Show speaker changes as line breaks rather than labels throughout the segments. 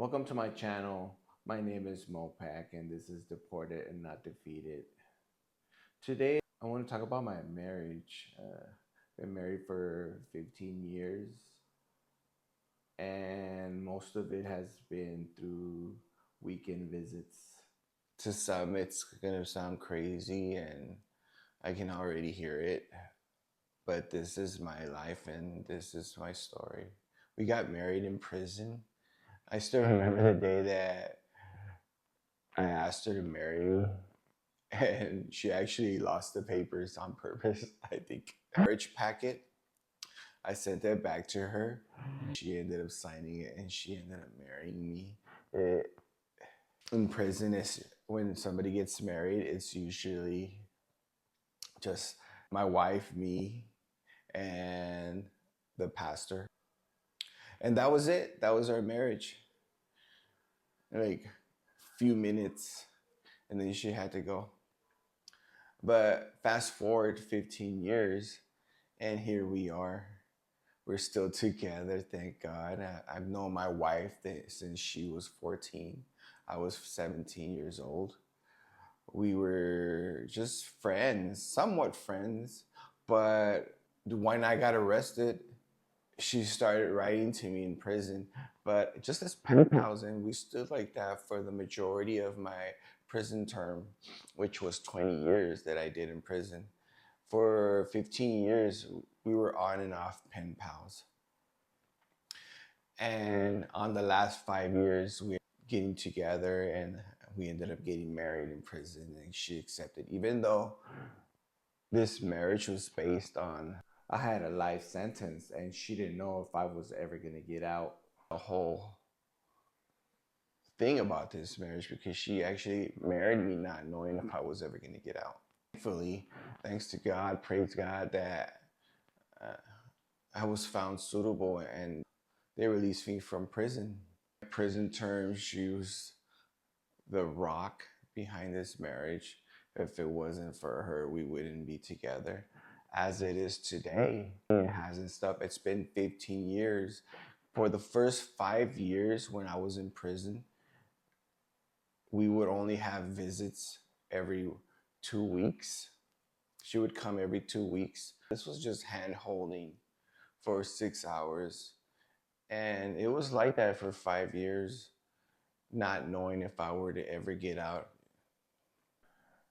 Welcome to my channel. My name is Mopak and this is Deported and Not Defeated. Today I want to talk about my marriage. Been married for 15 years and most of it has been through weekend visits. To some it's gonna sound crazy and I can already hear it, but this is my life and this is my story. We got married in prison. I still remember the day that I asked her to marry me, and she actually lost the papers on purpose, I think. Marriage packet, I sent that back to her. She ended up signing it, and she ended up marrying me. In prison, when somebody gets married, it's usually just my wife, me, and the pastor. And that was it. That was our marriage. Like, few minutes, and then she had to go. But fast forward 15 years, and here we are. We're still together, thank God. I've known my wife since she was 14. I was 17 years old. We were just friends, somewhat friends, but when I got arrested, she started writing to me in prison. But just as pen pals, and we stood like that for the majority of my prison term, which was 20 years that I did in prison. For 15 years, we were on and off pen pals. And on the last 5 years, we were getting together and we ended up getting married in prison, and she accepted, even though this marriage was based on I had a life sentence and she didn't know if I was ever going to get out. The whole thing about this marriage, because she actually married me not knowing if I was ever going to get out. Thankfully, thanks to God, praise God, that I was found suitable and they released me from prison. Prison term, she was the rock behind this marriage. If it wasn't for her, we wouldn't be together as it is today. It hasn't stopped. It's been 15 years. For the first 5 years when I was in prison, we would only have visits every 2 weeks. She would come every 2 weeks. This was just hand holding for 6 hours. And it was like that for 5 years, not knowing if I were to ever get out.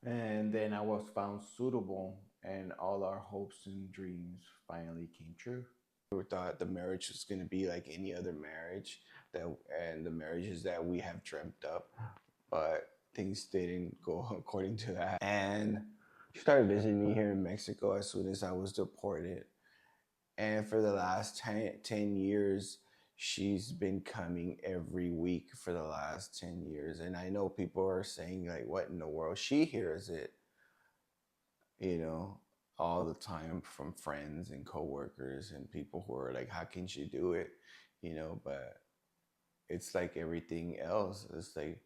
And then I was found suitable, and all our hopes and dreams finally came true. We thought the marriage was going to be like any other marriage, and the marriages that we have dreamt up, but things didn't go according to that. And she started visiting me here in Mexico as soon as I was deported. And for the last 10 years, she's been coming every week for the last 10 years. And I know people are saying, like, what in the world? She hears it, all the time from friends and coworkers and people who are like, how can she do it? But it's like everything else. It's like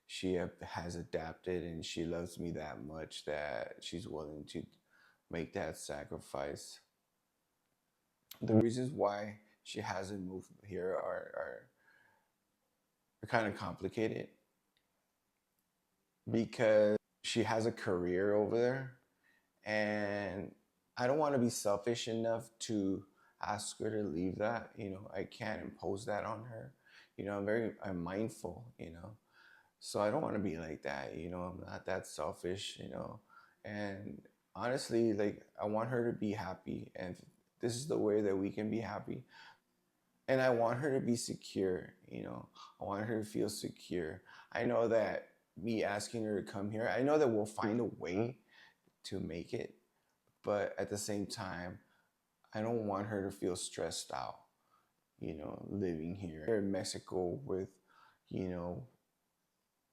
she has adapted, and she loves me that much that she's willing to make that sacrifice. The reasons why she hasn't moved here are kind of complicated, because she has a career over there, and I don't want to be selfish enough to ask her to leave that. I can't impose that on her. I'm mindful, so I don't want to be like that. I'm not that selfish, and honestly, like, I want her to be happy, and this is the way that we can be happy. And I want her to be secure, I want her to feel secure. I know that me asking her to come here, I know that we'll find a way to make it, but at the same time, I don't want her to feel stressed out, living here in Mexico with,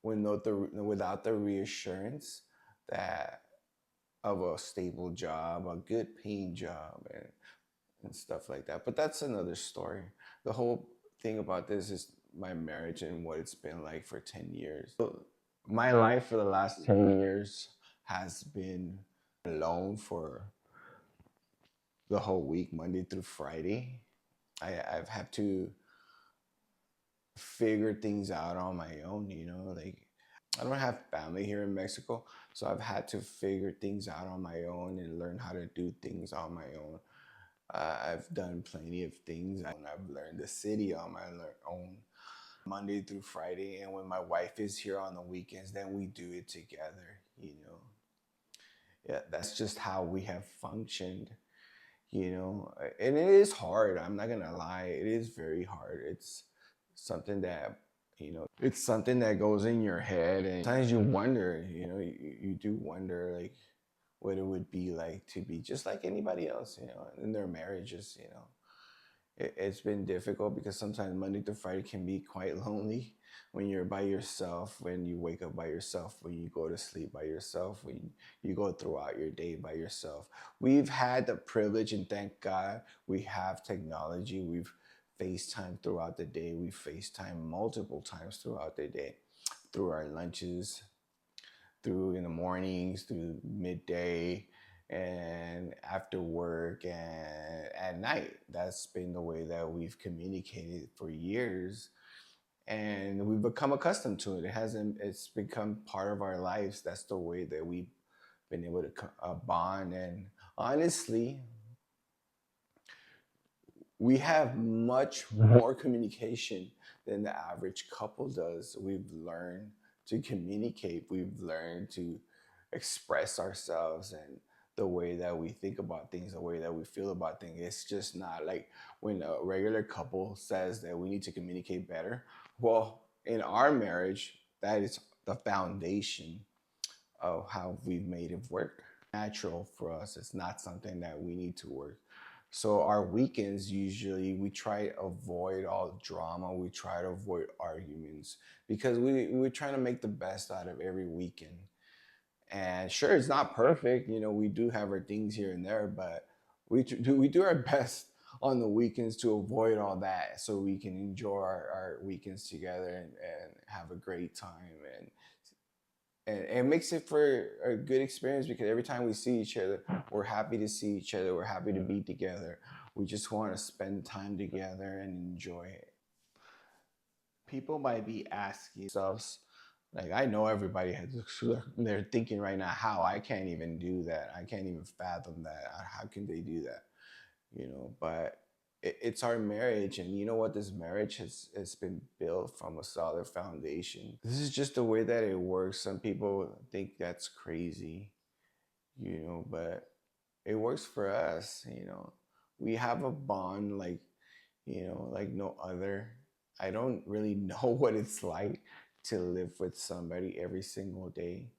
without the reassurance that of a stable job, a good paying job, and stuff like that. But that's another story. The whole thing about this is my marriage and what it's been like for 10 years. So my life for the last 10 years has been alone for the whole week, Monday through Friday. I've had to figure things out on my own, you know, like I don't have family here in Mexico, so I've had to figure things out on my own and learn how to do things on my own. I've done plenty of things. I've learned the city on my own, Monday through Friday. And when my wife is here on the weekends, then we do it together, you know. Yeah, that's just how we have functioned, you know. And it is hard. I'm not going to lie. It is very hard. It's something that, you know, it's something that goes in your head. And sometimes you wonder, you know, you do wonder, like, what it would be like to be just like anybody else, you know, in their marriages, you know. It's been difficult because sometimes Monday to Friday can be quite lonely when you're by yourself, when you wake up by yourself, when you go to sleep by yourself, when you go throughout your day by yourself. We've had the privilege, and thank God we have technology. We've FaceTime throughout the day. We FaceTime multiple times throughout the day, through our lunches, through in the mornings, through midday, and after work, and at night. That's been the way that we've communicated for years, and we've become accustomed to it. It's become part of our lives. That's the way that we've been able to bond. And honestly, we have much more communication than the average couple does. We've learned to communicate, we've learned to express ourselves and the way that we think about things, the way that we feel about things. It's just not like when a regular couple says that we need to communicate better. Well, in our marriage, that is the foundation of how we've made it work. Natural for us. It's not something that we need to work. So our weekends, usually we try to avoid all drama. We try to avoid arguments because we're trying to make the best out of every weekend. And sure, it's not perfect. You know, we do have our things here and there, but we do our best on the weekends to avoid all that so we can enjoy our weekends together and have a great time. And it makes it for a good experience because every time we see each other, we're happy to see each other. We're happy to be together. We just want to spend time together and enjoy it. People might be asking themselves, like, I know everybody has, they're thinking right now, how I can't even do that. I can't even fathom that. How can they do that? You know, but it's our marriage. And you know what? This marriage has been built from a solid foundation. This is just the way that it works. Some people think that's crazy, you know, but it works for us, you know. We have a bond like, you know, like no other. I don't really know what it's like to live with somebody every single day.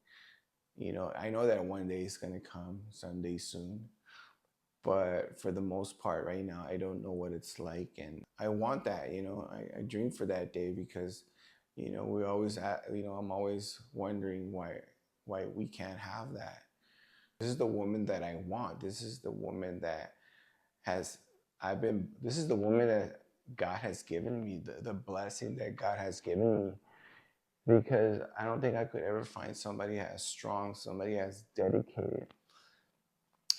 You know, I know that one day is going to come, someday soon. But for the most part, right now, I don't know what it's like. And I want that, you know, I dream for that day because, you know, I'm always wondering why we can't have that. This is the woman that I want. This is the woman that has this is the woman that God has given me, the blessing that God has given me. Because I don't think I could ever find somebody as strong, somebody as dedicated.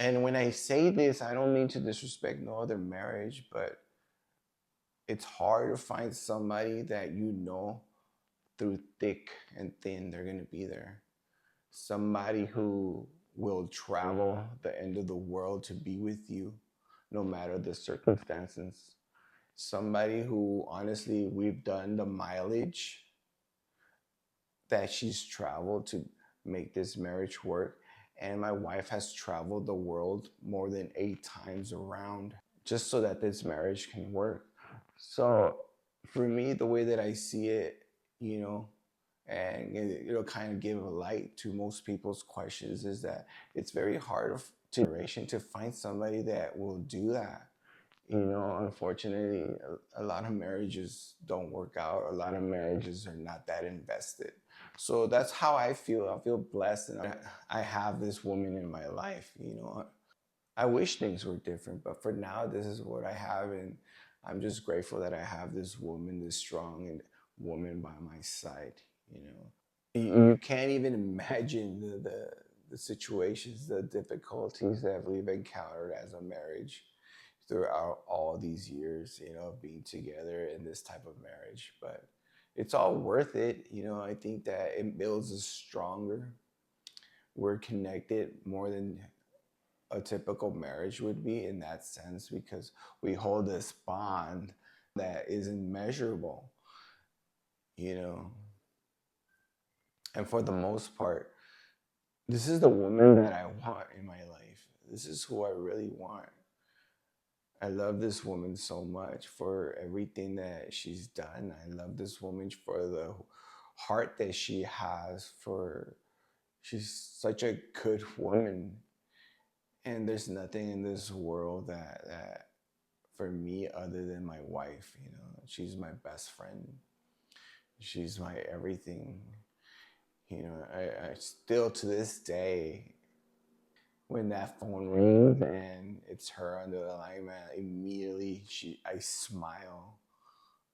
And when I say this, I don't mean to disrespect no other marriage, but it's hard to find somebody that you know through thick and thin, they're going to be there. Somebody who will travel the end of the world to be with you, no matter the circumstances. Somebody who, honestly, we've done the mileage that she's traveled to make this marriage work. And my wife has traveled the world more than 8 times around just so that this marriage can work. So for me, the way that I see it, you know, and it'll kind of give a light to most people's questions is that it's very hard to find somebody that will do that. You know, unfortunately, a lot of marriages don't work out. A lot of marriages are not that invested. So that's how I feel. I feel blessed, and I have this woman in my life. You know, I wish things were different, but for now, this is what I have, and I'm just grateful that I have this woman, this strong and woman by my side. You know, you can't even imagine the situations, the difficulties that we've encountered as a marriage, throughout all these years, of being together in this type of marriage. But it's all worth it. I think that it builds us stronger. We're connected more than a typical marriage would be in that sense because we hold this bond that isn't measurable, you know. And for the most part, this is the woman that I want in my life. This is who I really want. I love this woman so much for everything that she's done. I love this woman for the heart that she has for she's such a good woman. And there's nothing in this world that for me other than my wife, she's my best friend. She's my everything. I still to this day, when that phone rings and it's her on the line, man, immediately I smile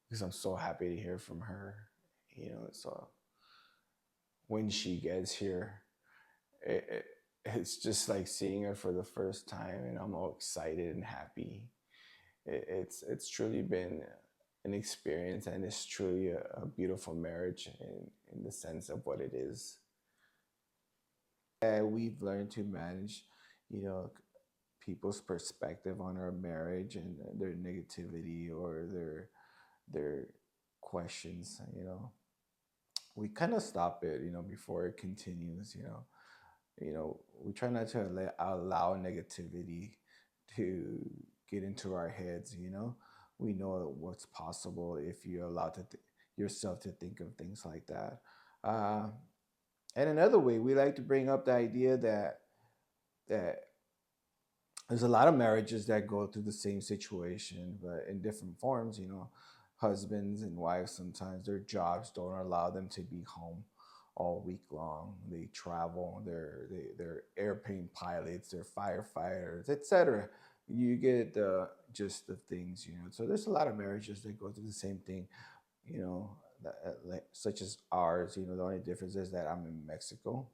because I'm so happy to hear from her. So when she gets here, it's just like seeing her for the first time, and I'm all excited and happy. It's truly been an experience, and it's truly a beautiful marriage in the sense of what it is. We've learned to manage, you know, people's perspective on our marriage and their negativity or their questions. We kind of stop it, before it continues. We try not to allow negativity to get into our heads. We know what's possible if you allow yourself to think of things like that. Uh, and another way, we like to bring up the idea that there's a lot of marriages that go through the same situation, but in different forms. Husbands and wives, sometimes their jobs don't allow them to be home all week long. They travel. They're airplane pilots. They're firefighters, etc. You get the gist of things. So there's a lot of marriages that go through the same thing. You know, like, such as ours. The only difference is that I'm in Mexico,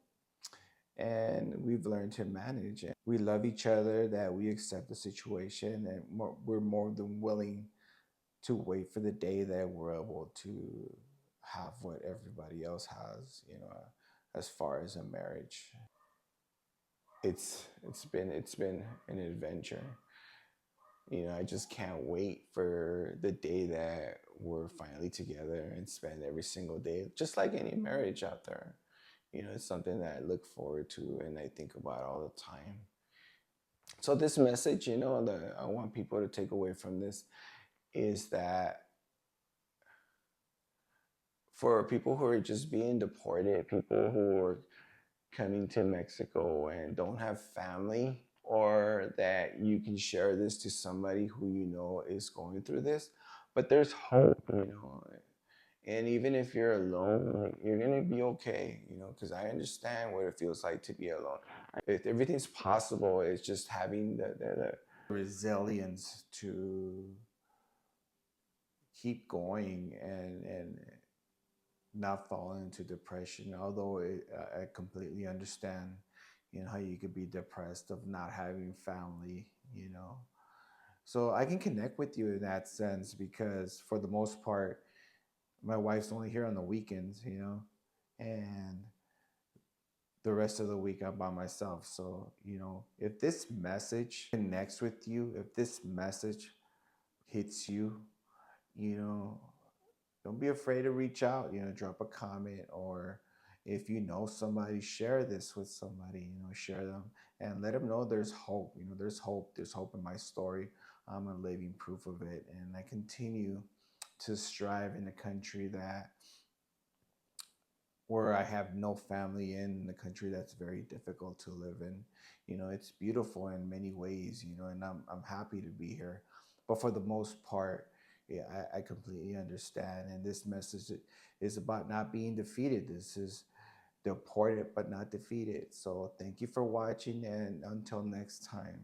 and we've learned to manage. And we love each other. That we accept the situation, and we're more than willing to wait for the day that we're able to have what everybody else has, as far as a marriage. It's been an adventure. I just can't wait for the day that we're finally together and spend every single day, just like any marriage out there. It's something that I look forward to and I think about all the time. So this message, that I want people to take away from this is that for people who are just being deported, people who are coming to Mexico and don't have family, or that you can share this to somebody who is going through this. But there's hope. And even if you're alone, like, you're gonna be okay, because I understand what it feels like to be alone. If everything's possible, it's just having the resilience to keep going and not fall into depression. Although I completely understand, how you could be depressed of not having family. So I can connect with you in that sense because for the most part, my wife's only here on the weekends, and the rest of the week I'm by myself. So, if this message connects with you, if this message hits you, you know, don't be afraid to reach out, drop a comment, or if you know somebody, share this with somebody, share them and let them know there's hope. There's hope in my story. I'm a living proof of it. And I continue to strive in a country where I have no family in the country that's very difficult to live in. It's beautiful in many ways, and I'm happy to be here. But for the most part, yeah, I completely understand. And this message is about not being defeated. This is deported but not defeated. So thank you for watching, and until next time.